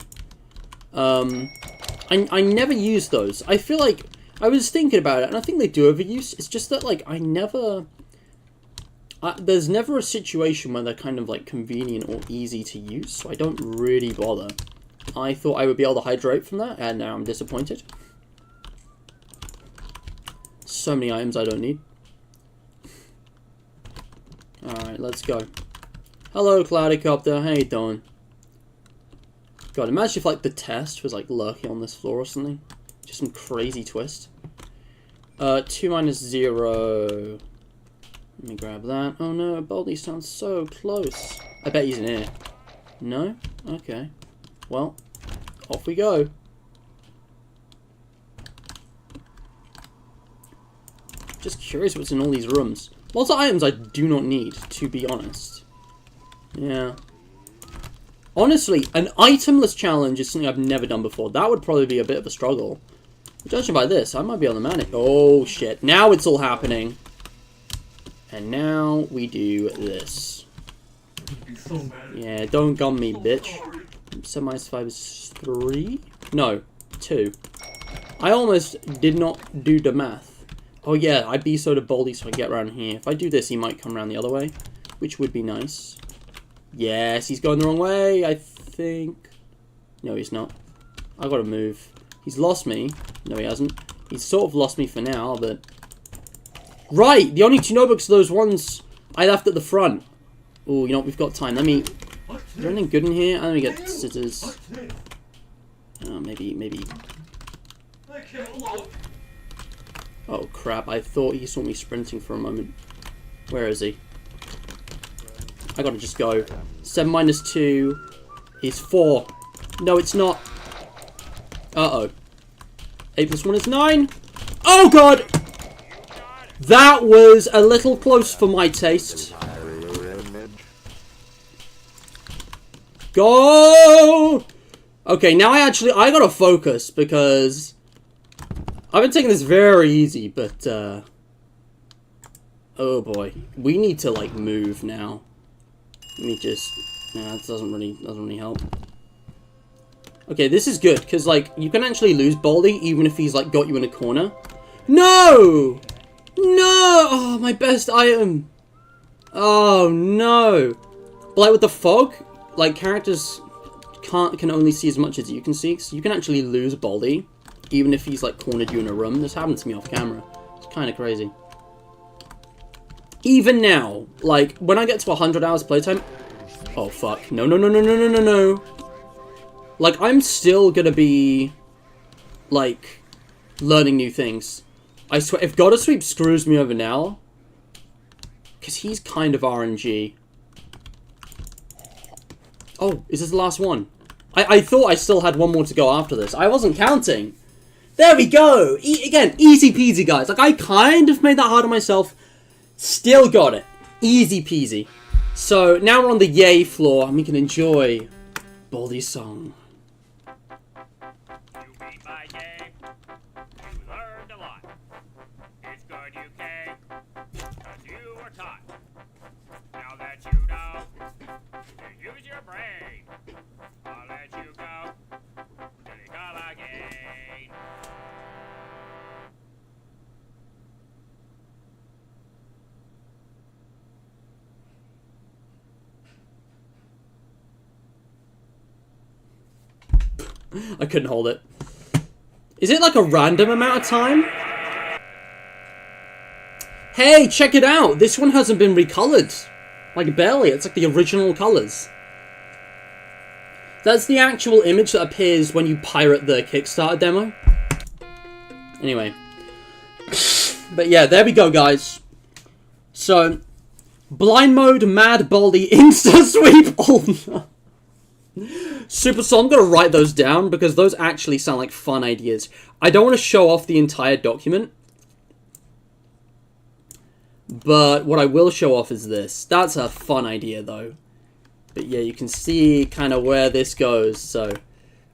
I never use those. I feel like... I was thinking about it, and I think they do overuse. It's just that, like, I never... there's never a situation where they're kind of, like, convenient or easy to use, so I don't really bother. I thought I would be able to hydrate from that, and now I'm disappointed. So many items I don't need. Alright, let's go. Hello, Cloudy Copter. How you doing? God, imagine if, like, the test was, like, lurking on this floor or something. Just some crazy twist. 2 minus 0. Let me grab that. Oh no, Baldi sounds so close. I bet he's in here. No? Okay. Well, off we go. Just curious what's in all these rooms. Lots of items I do not need, to be honest. Yeah. Honestly, an itemless challenge is something I've never done before. That would probably be a bit of a struggle. Judging by this, I might be able to manage. Oh, shit. Now it's all happening. And now we do this. Yeah, don't gun me, bitch. 7 minus 5 is 3? No, 2. I almost did not do the math. Oh, yeah, I'd be so to Baldi so I get around here. If I do this, he might come around the other way, which would be nice. Yes, he's going the wrong way, I think. No, he's not. I gotta move. He's lost me. No, he hasn't. He's sort of lost me for now, but... Right! The only 2 notebooks are those ones I left at the front. Oh, you know what? We've got time. Let me... Is there anything good in here? Let me get scissors. Maybe... Oh, crap. I thought he saw me sprinting for a moment. Where is he? I gotta just go. 7 minus 2 is 4. No, it's not. Uh-oh. 8 plus 1 is 9. Oh, God! That was a little close for my taste. Go! Okay, now I gotta focus, because I've been taking this very easy, but, oh boy. We need to, like, move now. Let me just... Nah, that doesn't really help. Okay, this is good, because, like, you can actually lose Baldi, even if he's, like, got you in a corner. No! No! Oh, my best item! Oh, no! But, like, with the fog, like, characters can only see as much as you can see. So you can actually lose Baldi, even if he's, like, cornered you in a room. This happened to me off camera. It's kind of crazy. Even now, like, when I get to 100 hours playtime... Oh, fuck. No, no, no, no, no, no, no, no. Like, I'm still gonna be, like, learning new things. I swear, if Gotta Sweep screws me over now... Because he's kind of RNG. Oh, is this the last one? I thought I still had one more to go after this. I wasn't counting. There we go! Again, easy peasy, guys. Like, I kind of made that hard on myself. Still got it. Easy peasy. So, now we're on the yay floor, and we can enjoy Baldi's song. You beat my game. You learned a lot. It's good you came, 'cause you were taught. Now that you know to use your brain, I'll let you go till you come again. I couldn't hold it. Is it like a random amount of time? Hey, check it out! This one hasn't been recolored. Like, barely. It's like the original colors. That's the actual image that appears when you pirate the Kickstarter demo. Anyway. But yeah, there we go, guys. So, blind mode, mad Baldi, insta sweep. Oh no. Super, so I'm going to write those down because those actually sound like fun ideas. I don't want to show off the entire document. But what I will show off is this. That's a fun idea though. But yeah, you can see kind of where this goes. So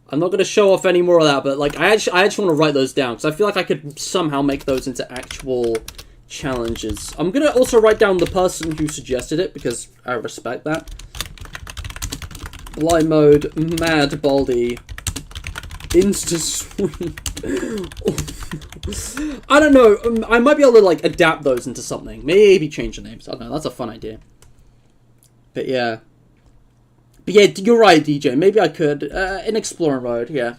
I'm not going to show off any more of that. But like, I actually want to write those down because I feel like I could somehow make those into actual challenges. I'm going to also write down the person who suggested it because I respect that. Blind mode, mad Baldi, insta sweep. I don't know. I might be able to like adapt those into something. Maybe change the names. I don't know. That's a fun idea. But yeah, you're right, DJ. Maybe I could in explorer mode. Yeah,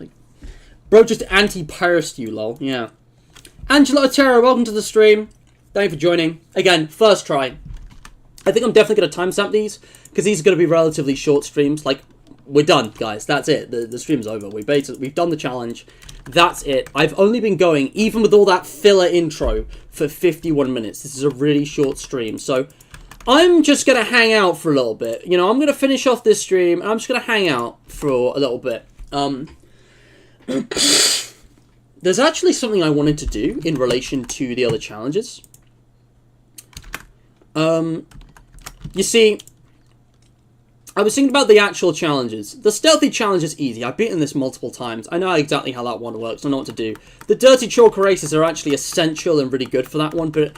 bro, just anti-piracy you, lol. Yeah. Angela Otero, welcome to the stream. Thank you for joining. Again, first try. I think I'm definitely going to timestamp these, because these are going to be relatively short streams. Like, we're done, guys. That's it. The stream's over. We've done the challenge. That's it. I've only been going, even with all that filler intro, for 51 minutes. This is a really short stream. So, I'm just going to hang out for a little bit. You know, I'm going to finish off this stream, and I'm just going to hang out for a little bit. There's actually something I wanted to do in relation to the other challenges. You see, I was thinking about the actual challenges. The stealthy challenge is easy. I've beaten this multiple times. I know exactly how that one works. I know what to do. The dirty chalk races are actually essential and really good for that one, but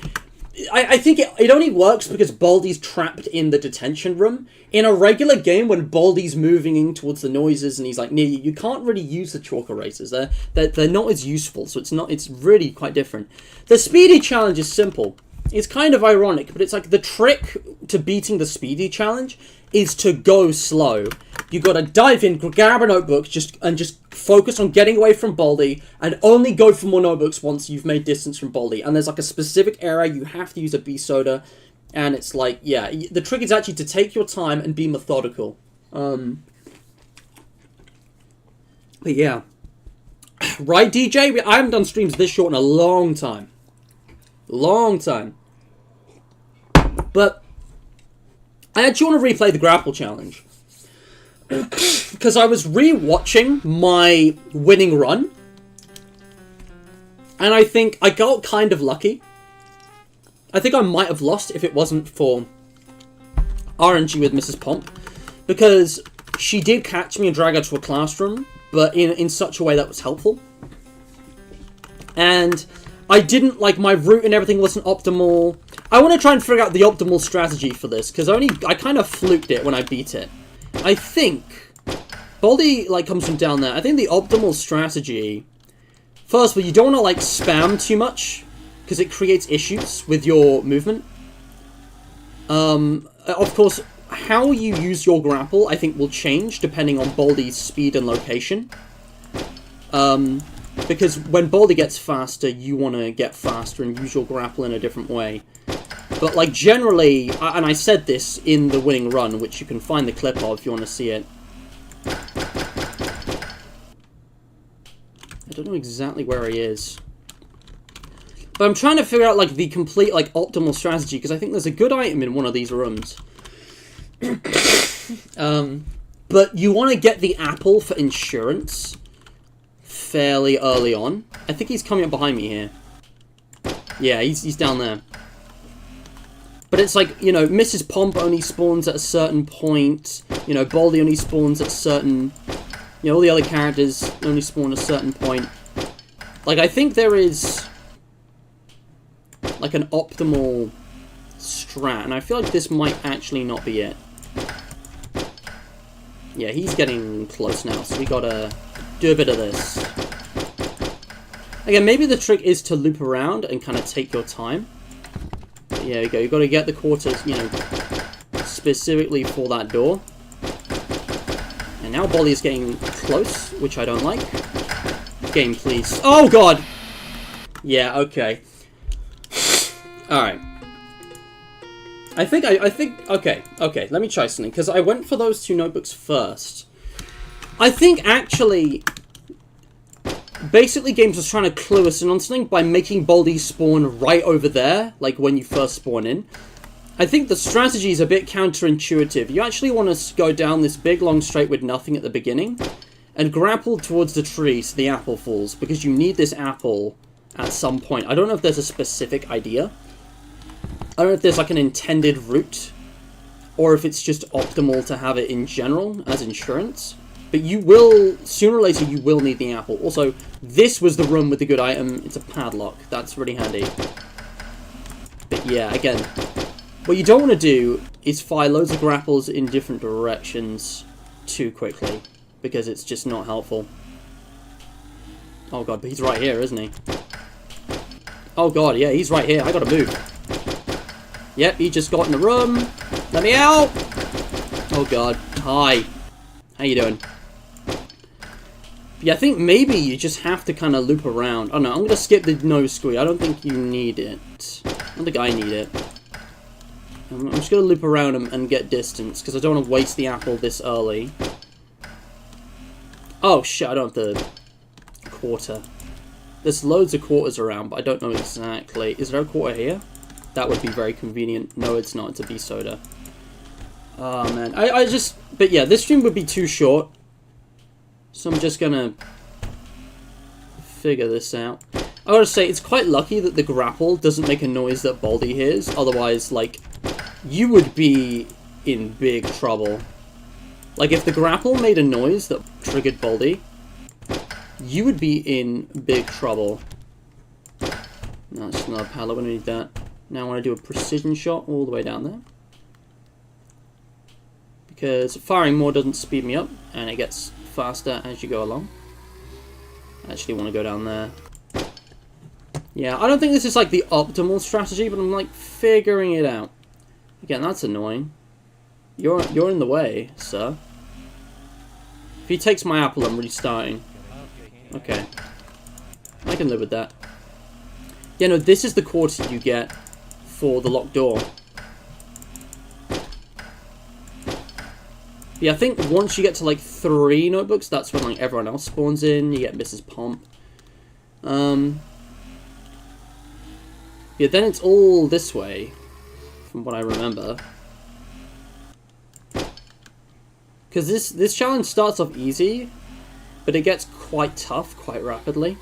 I think it only works because Baldi's trapped in the detention room. In a regular game, when Baldi's moving in towards the noises and he's like near you, you can't really use the chalk erasers. They're not as useful, so it's really quite different. The speedy challenge is simple. It's kind of ironic, but it's like the trick to beating the speedy challenge is to go slow. You gotta dive in, grab a notebook, just focus on getting away from Baldi, and only go for more notebooks once you've made distance from Baldi. And there's like a specific area you have to use a bee soda, and it's like, yeah, the trick is actually to take your time and be methodical. But yeah. Right, DJ? I haven't done streams this short in a long time. Long time. But I actually want to replay the Grapple challenge. Because I was re-watching my winning run. And I think I got kind of lucky. I think I might have lost if it wasn't for RNG with Mrs. Pomp. Because she did catch me and drag her to a classroom. But in such a way that was helpful. And I didn't, like, my route and everything wasn't optimal. I want to try and figure out the optimal strategy for this, because I kind of fluked it when I beat it. I think Baldi, like, comes from down there. I think the optimal strategy, first of all, you don't want to, like, spam too much, because it creates issues with your movement. Of course, how you use your grapple, I think, will change depending on Baldi's speed and location. Because when Baldi gets faster, you want to get faster and use your grapple in a different way. But, like, generally, and I said this in the winning run, which you can find the clip of if you want to see it. I don't know exactly where he is. But I'm trying to figure out, like, the complete, like, optimal strategy, because I think there's a good item in one of these rooms. But you want to get the apple for insurance fairly early on. I think he's coming up behind me here. Yeah, he's down there. But it's like, you know, Mrs. Pomp only spawns at a certain point. You know, Baldi only spawns at a certain... You know, all the other characters only spawn at a certain point. Like, I think there is... like, an optimal strat. And I feel like this might actually not be it. Yeah, he's getting close now. So we gotta do a bit of this. Again, maybe the trick is to loop around and kind of take your time. But yeah, you go. You've got to get the quarters, you know, specifically for that door. And now Baldi is getting close, which I don't like. Game, please. Oh, God! Yeah, okay. Alright. I think, okay, let me try something, because I went for those two notebooks first. I think, actually, basically Games was trying to clue us in on something by making Baldi spawn right over there, like when you first spawn in. I think the strategy is a bit counterintuitive. You actually want to go down this big long straight with nothing at the beginning, and grapple towards the tree so the apple falls, because you need this apple at some point. I don't know if there's a specific idea. I don't know if there's like an intended route, or if it's just optimal to have it in general as insurance. But you will, sooner or later, you will need the apple. Also, this was the room with the good item. It's a padlock. That's really handy. But yeah, again, what you don't want to do is fire loads of grapples in different directions too quickly, because it's just not helpful. Oh god, but he's right here, isn't he? Oh god, yeah, he's right here. I gotta move. Yep, he just got in the room. Let me out! Oh god. Hi. How you doing? Yeah, I think maybe you just have to kind of loop around. Oh no, I'm going to skip the nose squeeze. I don't think you need it. I don't think I need it. I'm just going to loop around him and get distance, because I don't want to waste the apple this early. Oh shit, I don't have the quarter. There's loads of quarters around, but I don't know exactly. Is there a quarter here? That would be very convenient. No, it's not. It's a beast soda. Oh, man. I just... But yeah, this stream would be too short. So I'm just gonna figure this out. I gotta say, it's quite lucky that the grapple doesn't make a noise that Baldi hears. Otherwise, like, you would be in big trouble. Like, if the grapple made a noise that triggered Baldi, you would be in big trouble. No, it's just another pallet. We don't need that. Now I want to do a precision shot all the way down there. Because firing more doesn't speed me up, and it gets faster as you go along. I actually want to go down there. Yeah, I don't think this is like the optimal strategy, but I'm like figuring it out. Again, that's annoying. You're in the way, sir. If he takes my apple, I'm restarting. Okay. I can live with that. Yeah, no, this is the quarter you get for the locked door. Yeah, I think once you get to like 3 notebooks, that's when like everyone else spawns in. You get Mrs. Pomp. Yeah, then it's all this way, from what I remember. Because this challenge starts off easy, but it gets quite tough quite rapidly.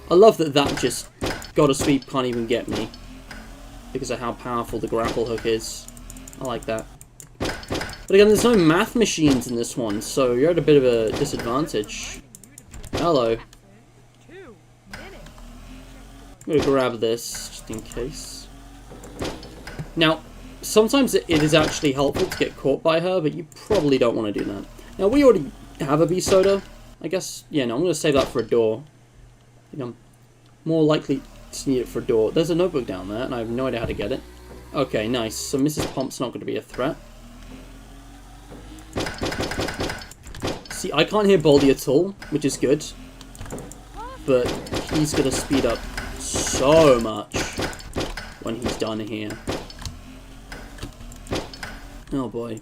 I love that just gotta sweep can't even get me, because of how powerful the grapple hook is. I like that. But again, there's no math machines in this one, so you're at a bit of a disadvantage. Hello. I'm gonna grab this, just in case. Now, sometimes it is actually helpful to get caught by her, but you probably don't want to do that. Now, we already have a bee soda. I guess, yeah, no, I'm gonna save that for a door. I think I'm more likely to need it for a door. There's a notebook down there, and I have no idea how to get it. Okay, nice. So Mrs. Pomp's not going to be a threat. See, I can't hear Baldi at all, which is good. But he's going to speed up so much when he's done here. Oh boy.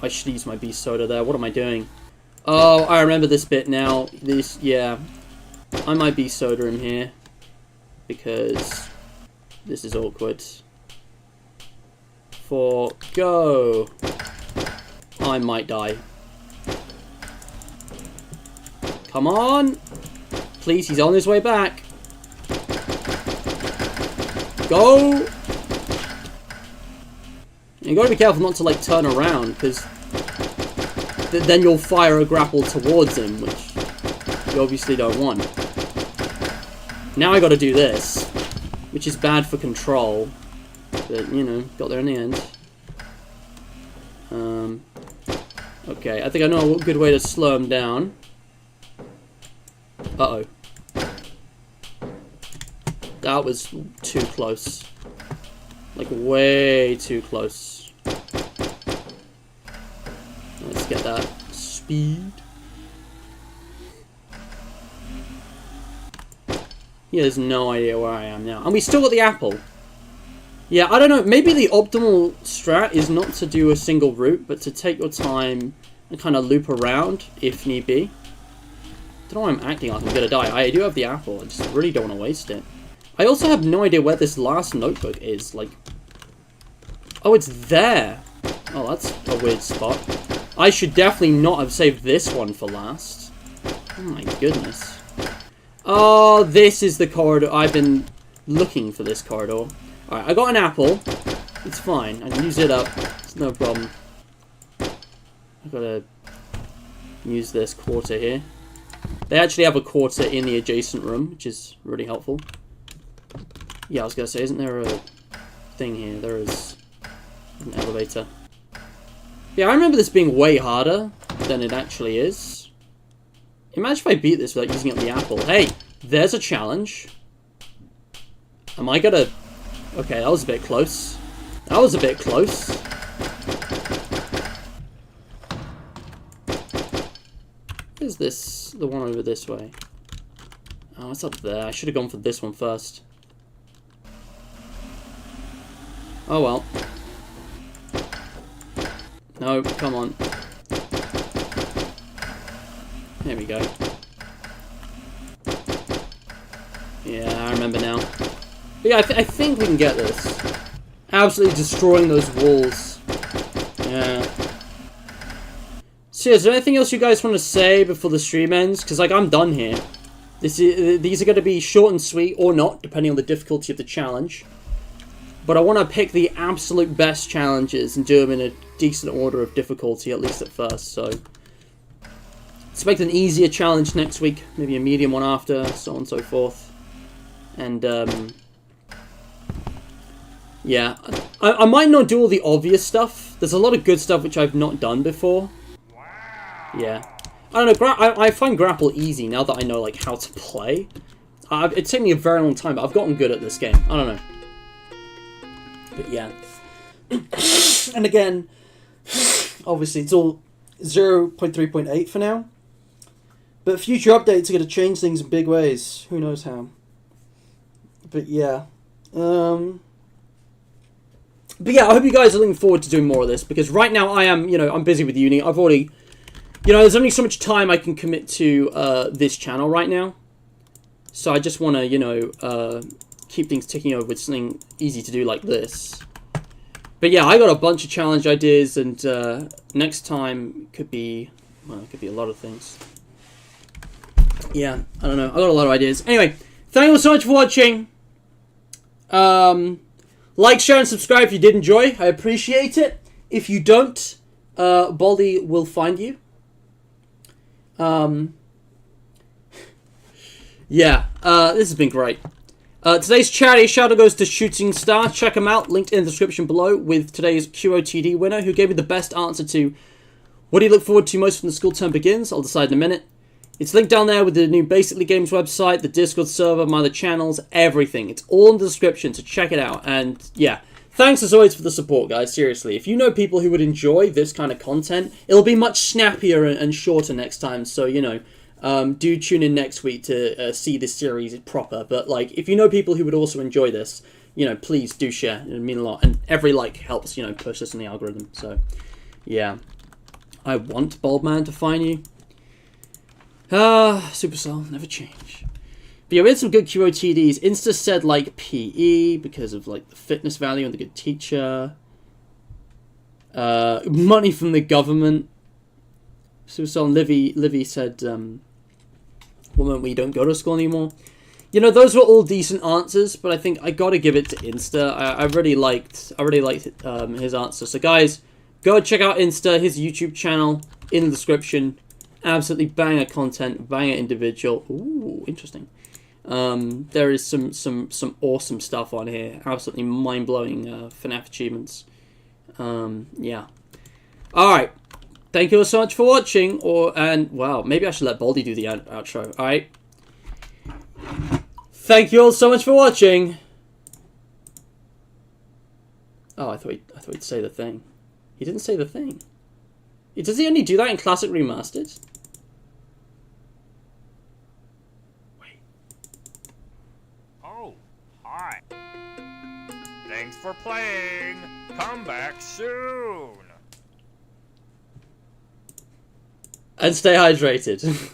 I should use my beast soda there. What am I doing? Oh, I remember this bit now. Yeah. I might beast soda him here. Because this is awkward. 4, go! I might die. Come on! Please, he's on his way back. Go! You gotta be careful not to, like, turn around, because then you'll fire a grapple towards him, which you obviously don't want. Now I gotta do this, which is bad for control, but, you know, got there in the end. Okay, I think I know a good way to slow him down. Uh-oh. That was too close. Like, way too close. Let's get that speed. He has no idea where I am now. And we still got the apple. Yeah, I don't know. Maybe the optimal strat is not to do a single route, but to take your time and kind of loop around if need be. I don't know why I'm acting like I'm going to die. I do have the apple. I just really don't want to waste it. I also have no idea where this last notebook is. Like, oh, it's there. Oh, that's a weird spot. I should definitely not have saved this one for last. Oh my goodness. Oh, this is the corridor. I've been looking for this corridor. Alright, I got an apple. It's fine. I can use it up. It's no problem. I've got to use this quarter here. They actually have a quarter in the adjacent room, which is really helpful. Yeah, I was going to say, isn't there a thing here? There is an elevator. Yeah, I remember this being way harder than it actually is. Imagine if I beat this without using up the apple. Hey, there's a challenge. Am I going to... Okay, that was a bit close. That was a bit close. Is this the one over this way? Oh, it's up there. I should have gone for this one first. Oh well. No, come on. There we go. Yeah, I remember now. But yeah, I think we can get this. Absolutely destroying those walls. Yeah. So, is there anything else you guys want to say before the stream ends? Because, like, I'm done here. These are going to be short and sweet, or not, depending on the difficulty of the challenge. But I want to pick the absolute best challenges and do them in a decent order of difficulty, at least at first. So, expect an easier challenge next week, maybe a medium one after, so on and so forth. And, yeah. I might not do all the obvious stuff. There's a lot of good stuff which I've not done before. Yeah. I don't know, I find Grapple easy now that I know, like, how to play. It's taken me a very long time, but I've gotten good at this game. I don't know. But yeah. And again, obviously it's all 0.3.8 for now. But future updates are going to change things in big ways. Who knows how. But yeah. But yeah, I hope you guys are looking forward to doing more of this. Because right now I am, I'm busy with uni. I've already... there's only so much time I can commit to this channel right now. So I just want to, keep things ticking over with something easy to do like this. But yeah, I got a bunch of challenge ideas, and next time could be, well, it could be a lot of things. Yeah, I don't know. I got a lot of ideas. Anyway, thank you all so much for watching. Like, share, and subscribe if you did enjoy. I appreciate it. If you don't, Baldi will find you. Yeah, this has been great. Today's charity shout-out goes to Shooting Star. Check him out, linked in the description below, with today's QOTD winner, who gave me the best answer to what do you look forward to most when the school term begins. I'll decide in a minute. It's linked down there with the new Basically Games website, the Discord server, my other channels, everything. It's all in the description, so check it out. And yeah, thanks as always for the support, guys. Seriously, if you know people who would enjoy this kind of content, it'll be much snappier and shorter next time. So, you know, do tune in next week to see this series proper. But, like, if you know people who would also enjoy this, you know, please do share. It would mean a lot. And every like helps, you know, push us in the algorithm. So, yeah. I want Baldman to find you. Supercell, never change. But yeah, we had some good QOTDs. Insta said, like, PE because of, like, the fitness value and the good teacher. Money from the government. Supercell and Livy said, woman, we don't go to school anymore. You know, those were all decent answers, but I think I gotta give it to Insta. I really liked his answer. So guys, go check out Insta, his YouTube channel in the description. Absolutely banger content, banger individual. Ooh, interesting. There is some awesome stuff on here. Absolutely mind-blowing FNAF achievements. Yeah. Alright. Thank you all so much for watching. And wow, maybe I should let Baldi do the outro. Alright. Thank you all so much for watching. Oh, I thought he'd say the thing. He didn't say the thing. Does he only do that in Classic Remastered? Wait. Oh, hi. Thanks for playing. Come back soon. And stay hydrated.